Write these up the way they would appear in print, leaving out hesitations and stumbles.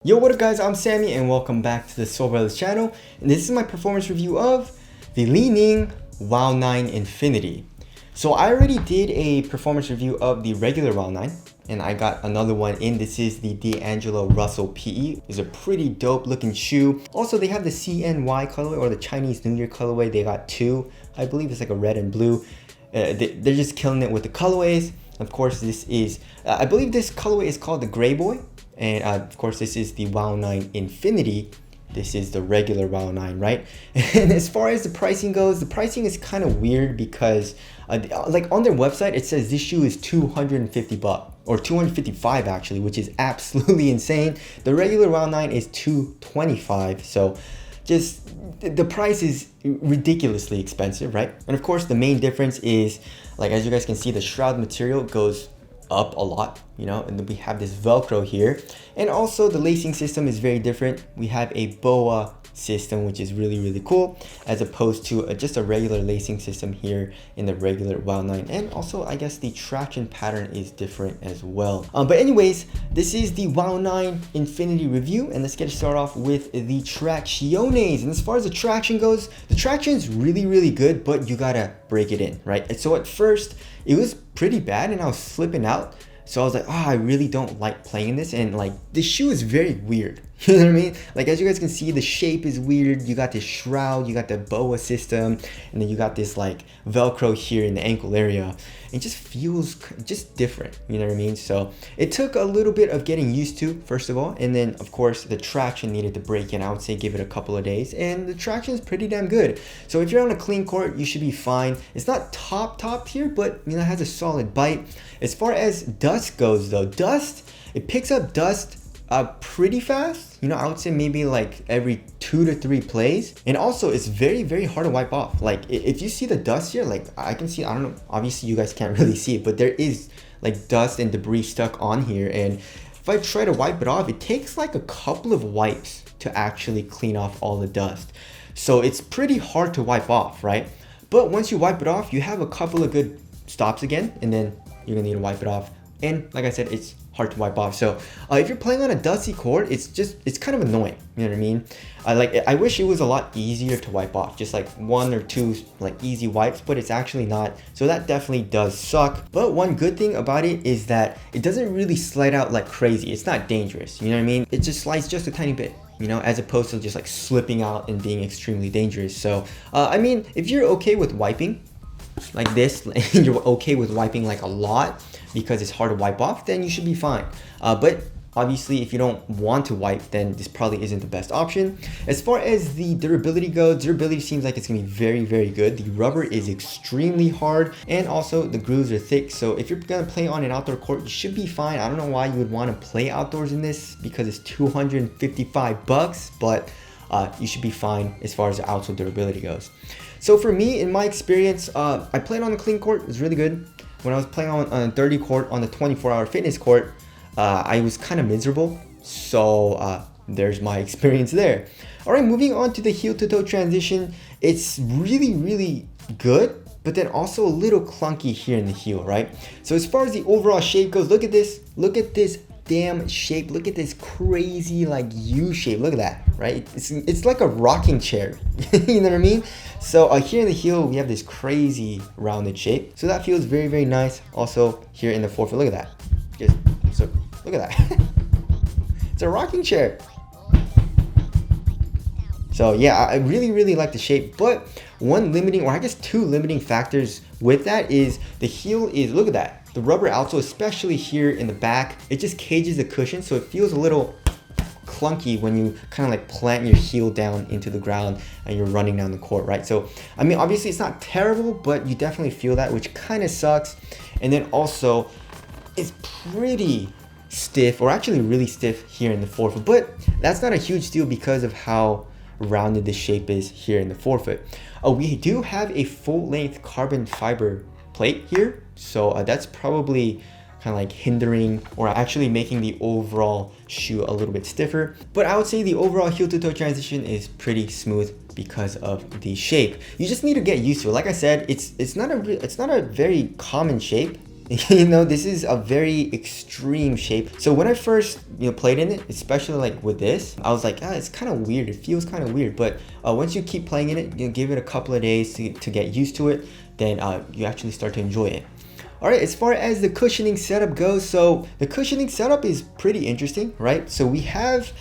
Yo, what up guys, I'm Sammy and welcome back to the Soul Brothers channel, and this is my performance review of the Li-Ning WoW 9 Infinity. So I already did a performance review of the regular WoW 9 and I got another one in. This is the D'Angelo Russell PE. It's a pretty dope looking shoe. Also they have the CNY colorway, or the Chinese New Year colorway. They got two. I believe it's like a red and blue. They're just killing it with the colorways. Of course this is, I believe this colorway is called the Gray Boy. And of course, this is the WoW 9 Infinity. This is the regular WoW 9, right? And as far as the pricing goes, the pricing is kind of weird because like on their website, it says this shoe is 250 bucks or 255 actually, which is absolutely insane. The regular WoW 9 is 225. So just the price is ridiculously expensive, right? And of course, the main difference is, like, as you guys can see, the shroud material goes up a lot, you know, and then we have this Velcro here, and also the lacing system is very different. We have a boa system, which is really cool, as opposed to just a regular lacing system here in the regular WoW 9. And also I guess the traction pattern is different as well. But anyways, this is the WoW 9 Infinity review, and let's get started off with the tracciones. And as far as the traction goes, the traction is really good, but you gotta break it in, right? And so at first it was pretty bad and I was slipping out. So I was like, oh, I really don't like playing this, and like the shoe is very weird. You know what I mean? Like, as you guys can see, the shape is weird. You got this shroud, you got the boa system, and then you got this like Velcro here in the ankle area. It just feels just different, you know what I mean? So it took a little bit of getting used to, first of all, and then of course the traction needed to break in. I would say give it a couple of days, and the traction is pretty damn good. So if you're on a clean court, you should be fine. It's not top tier, but you know, it has a solid bite. As far as dust goes though, it picks up dust pretty fast. You know, I would say maybe like every 2 to 3 plays. And also it's very hard to wipe off. Like if you see the dust here, like I can see, I don't know, obviously you guys can't really see it, but there is like dust and debris stuck on here. And if I try to wipe it off, it takes like a couple of wipes to actually clean off all the dust. So it's pretty hard to wipe off, right? But once you wipe it off, you have a couple of good stops again, and then you're gonna need to wipe it off. And like I said, it's hard to wipe off. So if you're playing on a dusty court, it's kind of annoying, you know what I mean? I wish it was a lot easier to wipe off, just like 1 or 2 like easy wipes, but it's actually not. So that definitely does suck. But one good thing about it is that it doesn't really slide out like crazy. It's not dangerous, you know what I mean? It just slides just a tiny bit, you know, as opposed to just like slipping out and being extremely dangerous. So I mean, if you're okay with wiping like this, and you're okay with wiping like a lot because it's hard to wipe off, then you should be fine. But obviously if you don't want to wipe, then this probably isn't the best option. As far as the durability goes, durability seems like it's gonna be very good. The rubber is extremely hard, and also the grooves are thick. So if you're gonna play on an outdoor court, you should be fine. I don't know why you would want to play outdoors in this, because it's 255 bucks, but you should be fine as far as the outsole durability goes. So for me, in my experience, I played on a clean court. It was really good. When I was playing on a dirty court, on the 24-hour fitness court, I was kind of miserable. So there's my experience there. All right, moving on to the heel to toe transition. It's really good, but then also a little clunky here in the heel, right? So as far as the overall shape goes, look at this damn shape. Look at this crazy like U shape. Look at that, right? It's like a rocking chair. You know what I mean? So here in the heel, we have this crazy rounded shape. So that feels very nice. Also here in the forefoot, look at that. So look at that. It's a rocking chair. So yeah, I really like the shape, but one limiting, or I guess 2 limiting factors with that is the heel is, look at that. The rubber outsole, especially here in the back, it just cages the cushion, so it feels a little clunky when you kind of like plant your heel down into the ground and you're running down the court, right? So I mean, obviously it's not terrible, but you definitely feel that, which kind of sucks. And then also it's pretty stiff, or actually really stiff here in the forefoot, but that's not a huge deal because of how rounded the shape is here in the forefoot. We do have a full-length carbon fiber plate here, so that's probably kind of like hindering or actually making the overall shoe a little bit stiffer. But I would say the overall heel to toe transition is pretty smooth because of the shape. You just need to get used to it. Like I said, it's not a very common shape. You know, this is a very extreme shape. So when I first, played in it, especially like with this, I was like, it's kind of weird. It feels kind of weird. But once you keep playing in it, give it a couple of days to get used to it, then you actually start to enjoy it. Alright, as far as the cushioning setup goes, so the cushioning setup is pretty interesting, right? So we have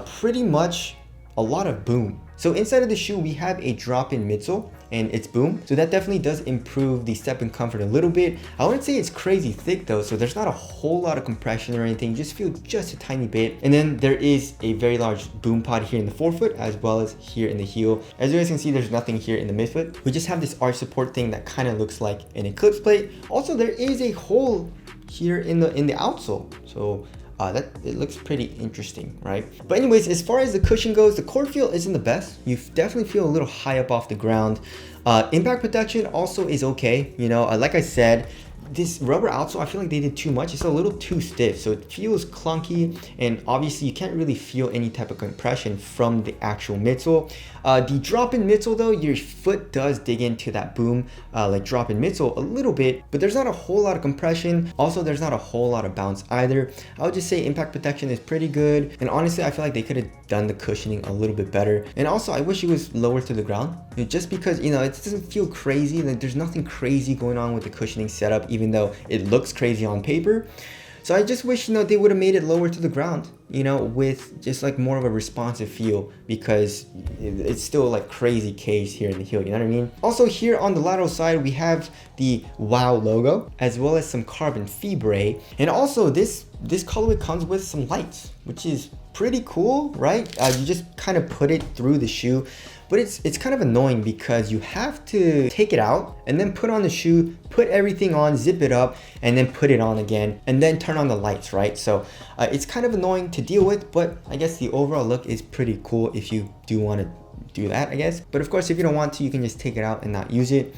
pretty much a lot of boom. So inside of the shoe, we have a drop-in midsole and it's boom. So that definitely does improve the step-in comfort a little bit. I wouldn't say it's crazy thick though, so there's not a whole lot of compression or anything. You just feel just a tiny bit. And then there is a very large boom pod here in the forefoot as well as here in the heel. As you guys can see, there's nothing here in the midfoot. We just have this arch support thing that kind of looks like an eclipse plate. Also, there is a hole here in the outsole. So that it looks pretty interesting, right? But anyways, as far as the cushion goes, the core feel isn't the best. You definitely feel a little high up off the ground. Impact protection also is okay. Like I said, this rubber outsole, I feel like they did too much. It's a little too stiff, so it feels clunky, and obviously you can't really feel any type of compression from the actual midsole. The drop-in midsole though, your foot does dig into that boom, like drop-in midsole a little bit, but there's not a whole lot of compression. Also, there's not a whole lot of bounce either. I would just say impact protection is pretty good, and honestly, I feel like they could have done the cushioning a little bit better. And also, I wish it was lower to the ground, just because, it doesn't feel crazy. Like, there's nothing crazy going on with the cushioning setup, even though it looks crazy on paper. So I just wish, they would have made it lower to the ground, with just like more of a responsive feel, because it's still like crazy cage here in the heel, you know what I mean? Also, here on the lateral side, we have the WoW logo, as well as some carbon fibre. And also this colorway comes with some lights, which is pretty cool, right? You just kind of put it through the shoe. But it's kind of annoying because you have to take it out and then put on the shoe, put everything on, zip it up, and then put it on again, and then turn on the lights, right? So it's kind of annoying to deal with, but I guess the overall look is pretty cool if you do want to do that, I guess. But of course, if you don't want to, you can just take it out and not use it.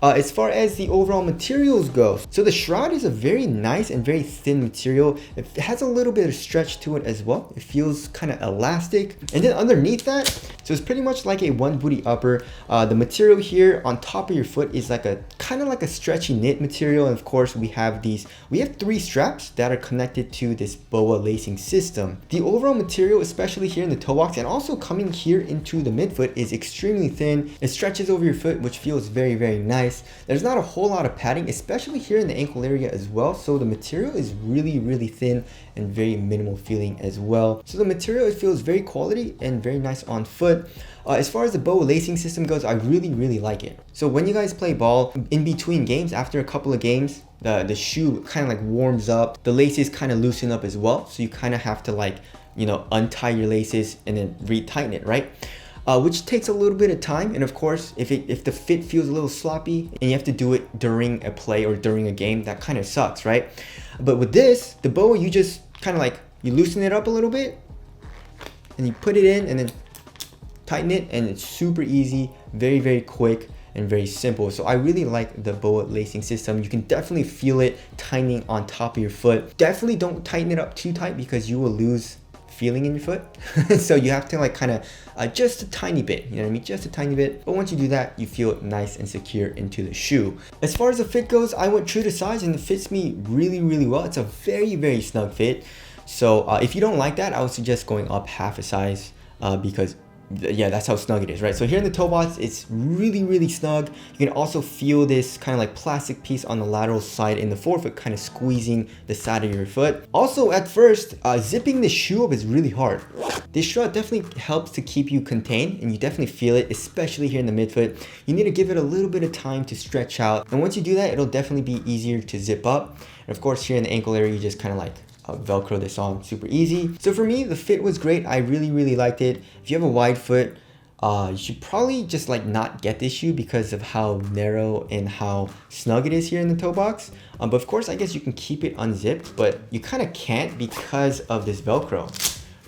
As far as the overall materials go, so the shroud is a very nice and very thin material. It has a little bit of stretch to it as well. It feels kind of elastic. And then underneath that, so it's pretty much like a one booty upper. The material here on top of your foot is like a kind of like a stretchy knit material. And of course, we have 3 straps that are connected to this BOA lacing system. The overall material, especially here in the toe box and also coming here into the midfoot, is extremely thin. It stretches over your foot, which feels very, very nice. There's not a whole lot of padding, especially here in the ankle area as well. So the material is really, really thin and very minimal feeling as well. So the material, it feels very quality and very nice on foot. As far as the BOA lacing system goes, I really, really like it. So when you guys play ball, in between games, after a couple of games, the shoe kind of like warms up. The laces kind of loosen up as well. So you kind of have to like, untie your laces and then retighten it, right? Which takes a little bit of time. And of course, if the fit feels a little sloppy and you have to do it during a play or during a game, that kind of sucks, right? But with this, the BOA, you just kind of like, you loosen it up a little bit and you put it in and then tighten it, and it's super easy, very, very quick and very simple. So I really like the BOA lacing system. You can definitely feel it tightening on top of your foot. Definitely don't tighten it up too tight because you will lose feeling in your foot. So you have to like kind of just a tiny bit, you know what I mean? Just a tiny bit. But once you do that, you feel nice and secure into the shoe. As far as the fit goes, I went true to size and it fits me really, really well. It's a very, very snug fit. So if you don't like that, I would suggest going up half a size because yeah, that's how snug it is, right? So here in the toe box, it's really, really snug. You can also feel this kind of like plastic piece on the lateral side in the forefoot, kind of squeezing the side of your foot. Also, at first, zipping the shoe up is really hard. This strut definitely helps to keep you contained, and you definitely feel it, especially here in the midfoot. You need to give it a little bit of time to stretch out. And once you do that, it'll definitely be easier to zip up. And of course, here in the ankle area, you just kind of like Velcro this on, super easy. So for me, the fit was great. I really, really liked it. If you have a wide foot, you should probably just like not get this shoe because of how narrow and how snug it is here in the toe box. But of course, I guess you can keep it unzipped, but you kind of can't because of this Velcro,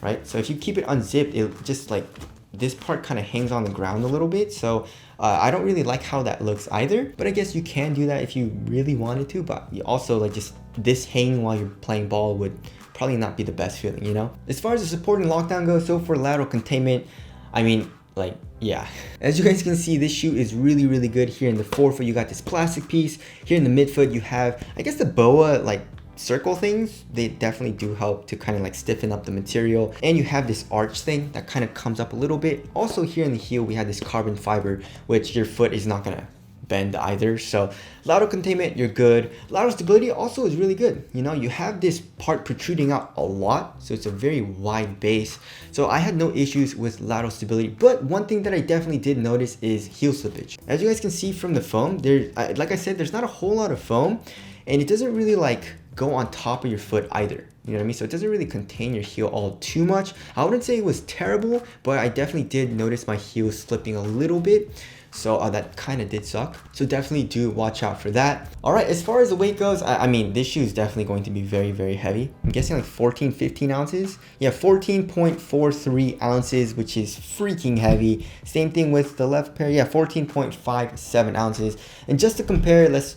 right? So if you keep it unzipped, it just like this part kind of hangs on the ground a little bit. So I don't really like how that looks either, but I guess you can do that if you really wanted to. But you also like just this hanging while you're playing ball would probably not be the best feeling, you know? As far as the support and lockdown goes, so for lateral containment, I mean, like, yeah. As you guys can see, this shoe is really good. Here in the forefoot, you got this plastic piece. Here in the midfoot, you have, I guess, the boa like circle things. They definitely do help to kind of like stiffen up the material. And you have this arch thing that kind of comes up a little bit. Also here in the heel, we have this carbon fiber, which your foot is not gonna bend either. So lateral containment, you're good. Lateral stability also is really good. You know, you have this part protruding out a lot, so it's a very wide base. So I had no issues with lateral stability, but one thing that I definitely did notice is heel slippage. As you guys can see from the foam, like I said, there's not a whole lot of foam, and it doesn't really like go on top of your foot either. You know what I mean? So it doesn't really contain your heel all too much. I wouldn't say it was terrible, but I definitely did notice my heel slipping a little bit. So that kind of did suck. So definitely do watch out for that. All right, as far as the weight goes, I mean, this shoe is definitely going to be very heavy. I'm guessing like 14, 15 ounces. Yeah, 14.43 ounces, which is freaking heavy. Same thing with the left pair. Yeah, 14.57 ounces. And just to compare, let's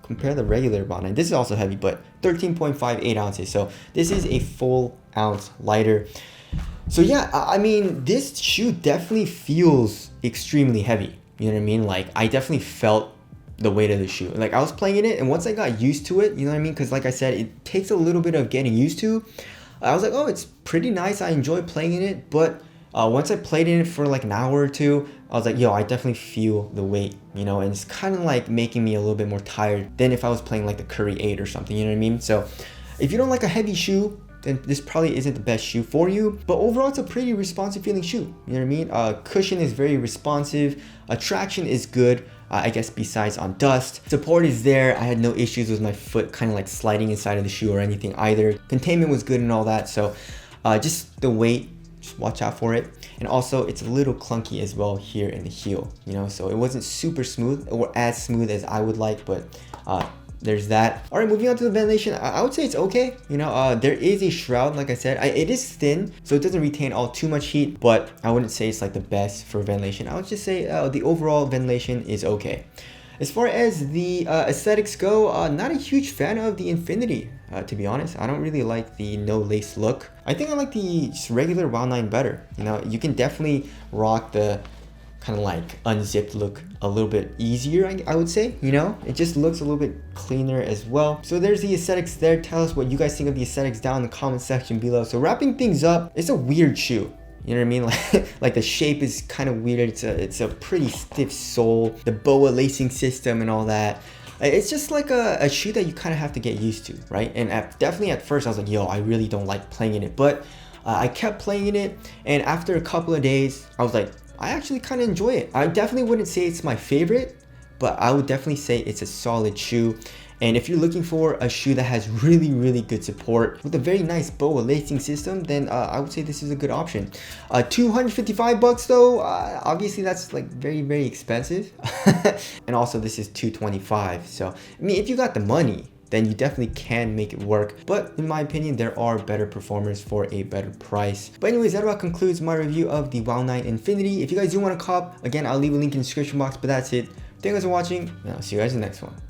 compare the regular WoW9. This is also heavy, but 13.58 ounces. So this is a full ounce lighter. So yeah, I mean, this shoe definitely feels extremely heavy. You know what I mean? Like, I definitely felt the weight of the shoe. Like, I was playing in it, and once I got used to it, you know what I mean? Because like I said, it takes a little bit of getting used to. I was like, oh, it's pretty nice. I enjoy playing in it. But once I played in it for like an hour or two, I was like, yo, I definitely feel the weight, you know? And it's kind of like making me a little bit more tired than if I was playing like the Curry 8 or something, you know what I mean? So if you don't like a heavy shoe, then this probably isn't the best shoe for you. But overall, it's a pretty responsive feeling shoe. You know what I mean? Cushion is very responsive. Traction is good. I guess besides on dust. Support is there. I had no issues with my foot kind of like sliding inside of the shoe or anything either. Containment was good and all that. So just the weight, just watch out for it. And also it's a little clunky as well here in the heel, you know? So it wasn't super smooth or as smooth as I would like, but there's that. All right, moving on to the ventilation. I would say it's okay. You know, there is a shroud, like I said. It is thin, so it doesn't retain all too much heat, but I wouldn't say it's like the best for ventilation. I would just say the overall ventilation is okay. As far as the aesthetics go, not a huge fan of the Infinity, to be honest. I don't really like the no lace look. I think I like the just regular WoW9 better. You know, you can definitely rock the kind of like unzipped look a little bit easier, I would say. You know, it just looks a little bit cleaner as well. So there's the aesthetics there. Tell us what you guys think of the aesthetics down in the comment section below. So wrapping things up, it's a weird shoe. You know what I mean? Like the shape is kind of weird. It's a pretty stiff sole, the boa lacing system and all that. It's just like a shoe that you kind of have to get used to, right? And definitely at first I was like, yo, I really don't like playing in it. But I kept playing in it, and after a couple of days, I was like, I actually kind of enjoy it. I definitely wouldn't say it's my favorite, but I would definitely say it's a solid shoe. And if you're looking for a shoe that has really good support with a very nice boa lacing system, then I would say this is a good option. 255 bucks though, obviously that's like very expensive. And also this is 225. So I mean, if you got the money, then you definitely can make it work. But in my opinion, there are better performers for a better price. But anyways, that about concludes my review of the WoW9 Infinity. If you guys do want to cop, again, I'll leave a link in the description box, but that's it. Thank you guys for watching, and I'll see you guys in the next one.